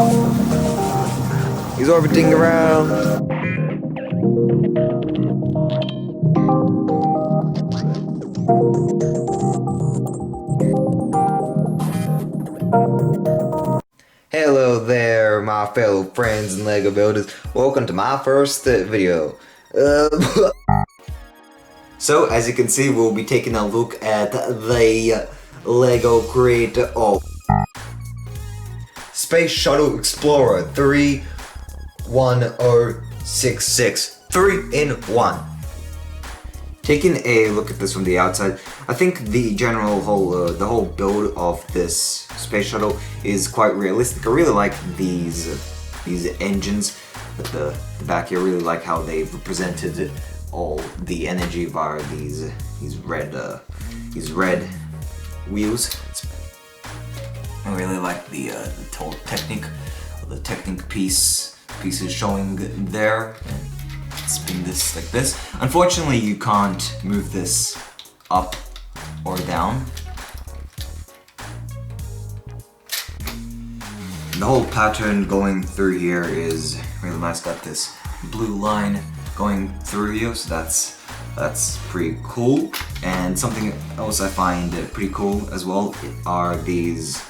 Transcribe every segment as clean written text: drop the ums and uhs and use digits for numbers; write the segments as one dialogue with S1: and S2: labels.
S1: He's orbiting around. Hello there, my fellow friends and LEGO builders. Welcome to my first video. So, as you can see, we'll be taking a look at the LEGO Creator of Space Shuttle Explorer 31066. 3-in-1. Taking a look at this from the outside, I think the whole build of this space shuttle is quite realistic. I really like these engines at the back here. I really like how they've represented all the energy via these red wheels. I really like the whole Technic pieces showing there. Spin this like this. Unfortunately, you can't move this up or down. The whole pattern going through here is really nice. Got this blue line going through here, so that's pretty cool. And something else I find pretty cool as well are these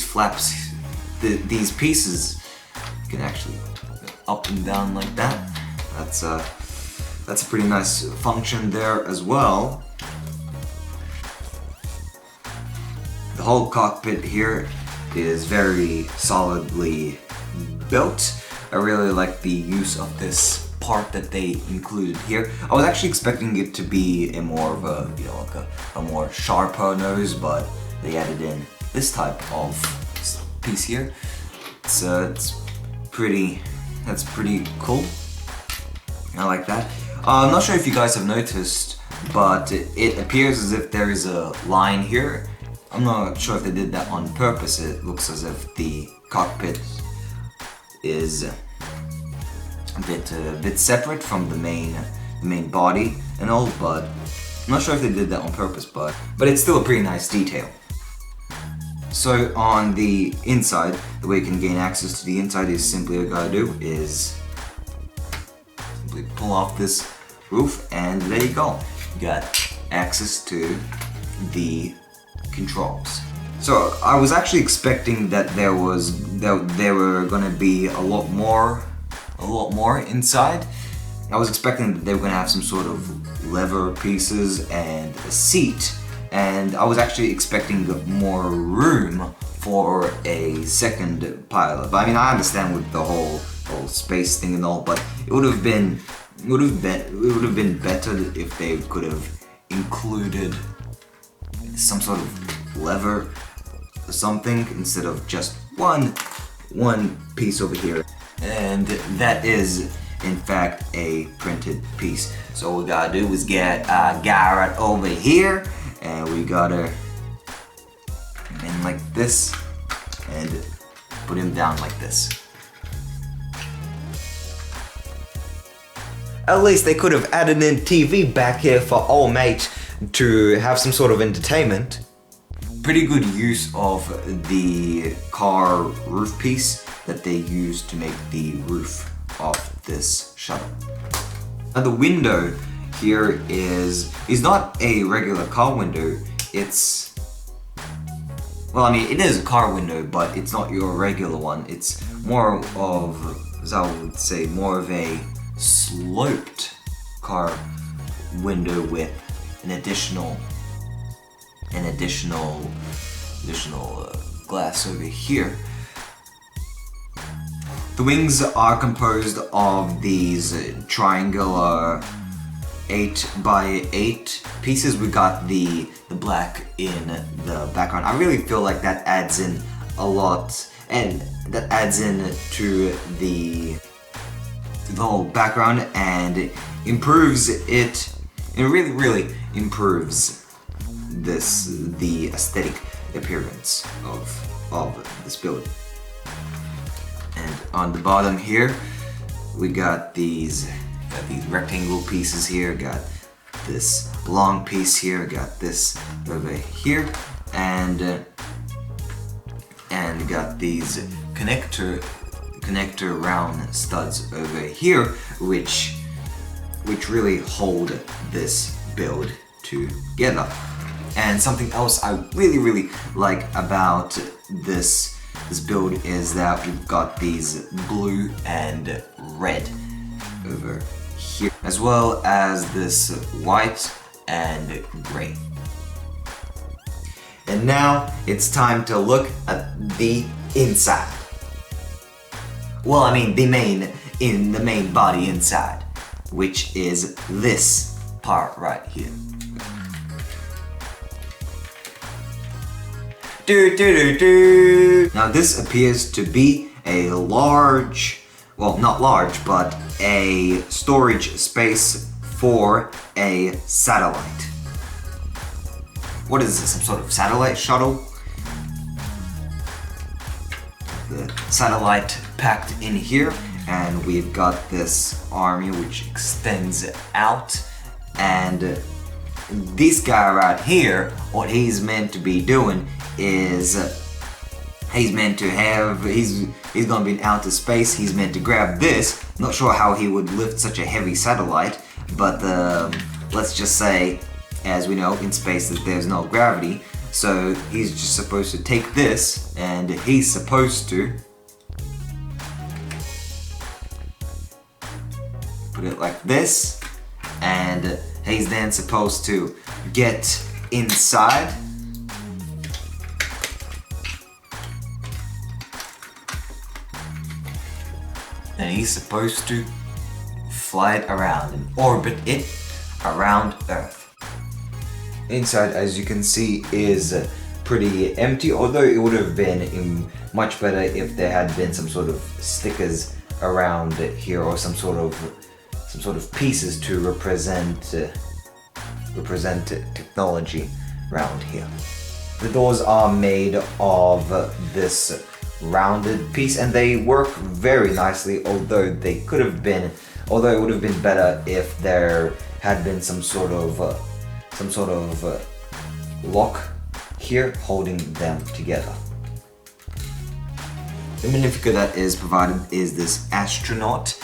S1: flaps. These pieces you can actually up and down like that. That's a pretty nice function there as well. The whole cockpit here is very solidly built. I really like the use of this part that they included here. I was actually expecting it to be a more of a, like a more sharper nose, but they added in this type of piece here. That's pretty cool. I like that. I'm not sure if you guys have noticed, but it appears as if there is a line here. I'm not sure if they did that on purpose. It looks as if the cockpit is a bit separate from the main body and all, but I'm not sure if they did that on purpose, but it's still a pretty nice detail. So on the inside, the way you can gain access to the inside is simply, all you gotta do is simply pull off this roof and there you go. You got access to the controls. So I was actually expecting that there were gonna be a lot more inside. I was expecting that they were gonna have some sort of lever pieces and a seat, and I was actually expecting more room for a second pilot. But I mean, I understand with the whole space thing and all, but it would have been better if they could have included some sort of lever or something instead of just one piece over here. And that is in fact a printed piece. So what we gotta do is get Garrett over here, and we gotta come in like this and put him down like this. At least they could have added in TV back here for old mate to have some sort of entertainment. Pretty good use of the car roof piece that they used to make the roof of this shuttle. Now the window here is not a regular car window. It's, well, I mean, it is a car window, but it's not your regular one. It's more of, as I would say, more of a sloped car window with an additional glass over here. The wings are composed of these triangular 8x8 pieces. We got the black in the background. I really feel like that adds in a lot, and that adds in to the whole background and improves it. It really improves the aesthetic appearance of this build. And on the bottom here, we got these rectangle pieces here. Got this long piece here. Got this over here, and got these connector round studs over here, which really hold this build together. And something else I really like about this build is that we've got these blue and red over here, as well as this white and gray. And now it's time to look at the inside. Well, I mean the main body inside, which is this part right here. Now this appears to be a large, well, not large, but a storage space for a satellite. What is this, some sort of satellite shuttle? The satellite packed in here, and we've got this army which extends out, and this guy right here, what he's meant to be doing is he's gonna be in outer space. He's meant to grab this. Not sure how he would lift such a heavy satellite, but let's just say, as we know, in space that there's no gravity, so he's just supposed to take this, and he's supposed to put it like this, and he's then supposed to get inside and he's supposed to fly it around and orbit it around Earth. Inside, as you can see, is pretty empty, although it would have been much better if there had been some sort of stickers around here, or some sort of pieces to represent technology around here. The doors are made of this rounded piece, and they work very nicely, although it would have been better if there had been some sort of lock here holding them together. The minifigure that is provided is this astronaut.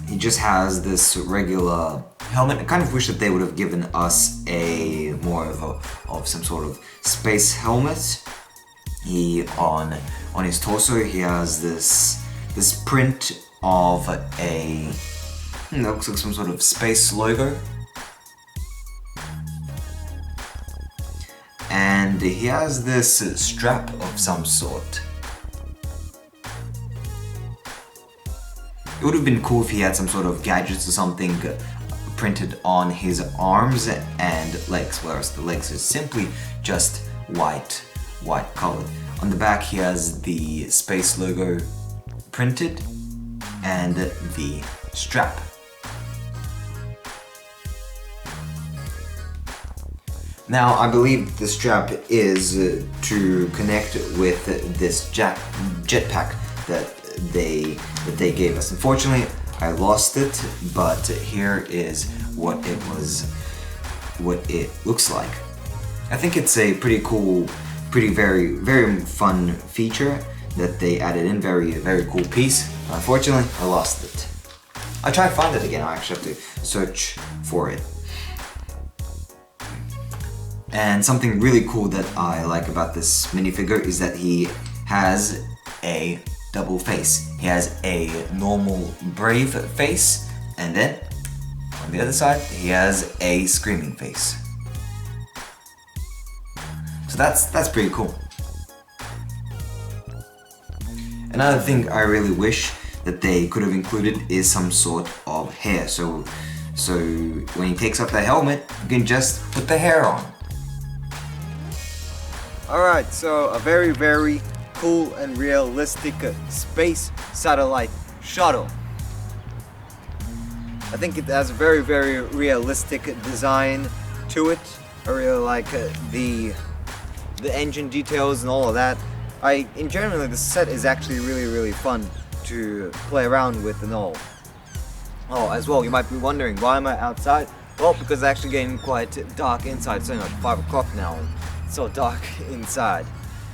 S1: He just has this regular helmet. I kind of wish that they would have given us a more of some sort of space helmet. On his torso he has this print of a that looks like some sort of space logo, and he has this strap of some sort. It would have been cool if he had some sort of gadgets or something printed on his arms and legs, whereas the legs are simply just white colored. On the back he has the space logo printed and the strap. Now I believe the strap is to connect with this jetpack that they gave us. Unfortunately, I lost it, but here is what it looks like. I think it's a pretty cool, very fun feature that they added in. Very cool piece. Unfortunately, I lost it. I tried to find it again. I actually have to search for it. And something really cool that I like about this minifigure is that he has a double face. He has a normal brave face, and then on the other side he has a screaming face. So that's pretty cool. Another thing I really wish that they could have included is some sort of hair. So when he takes off the helmet, you can just put the hair on.
S2: Alright, so a very cool and realistic space satellite shuttle. I think it has a very realistic design to it. I really like the engine details and all of that. In generally, the set is actually really fun to play around with and all. Oh, as well, you might be wondering, why am I outside? Well, because it's actually getting quite dark inside. It's only like 5 o'clock now. It's so dark inside.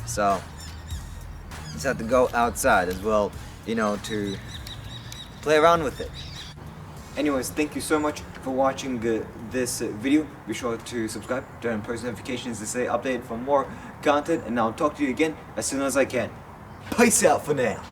S2: So Just have to go outside as well, you know, to play around with it. Anyways, thank you so much for watching this video. Be sure to subscribe, turn on post notifications to stay updated for more content, and I'll talk to you again as soon as I can. Peace out for now.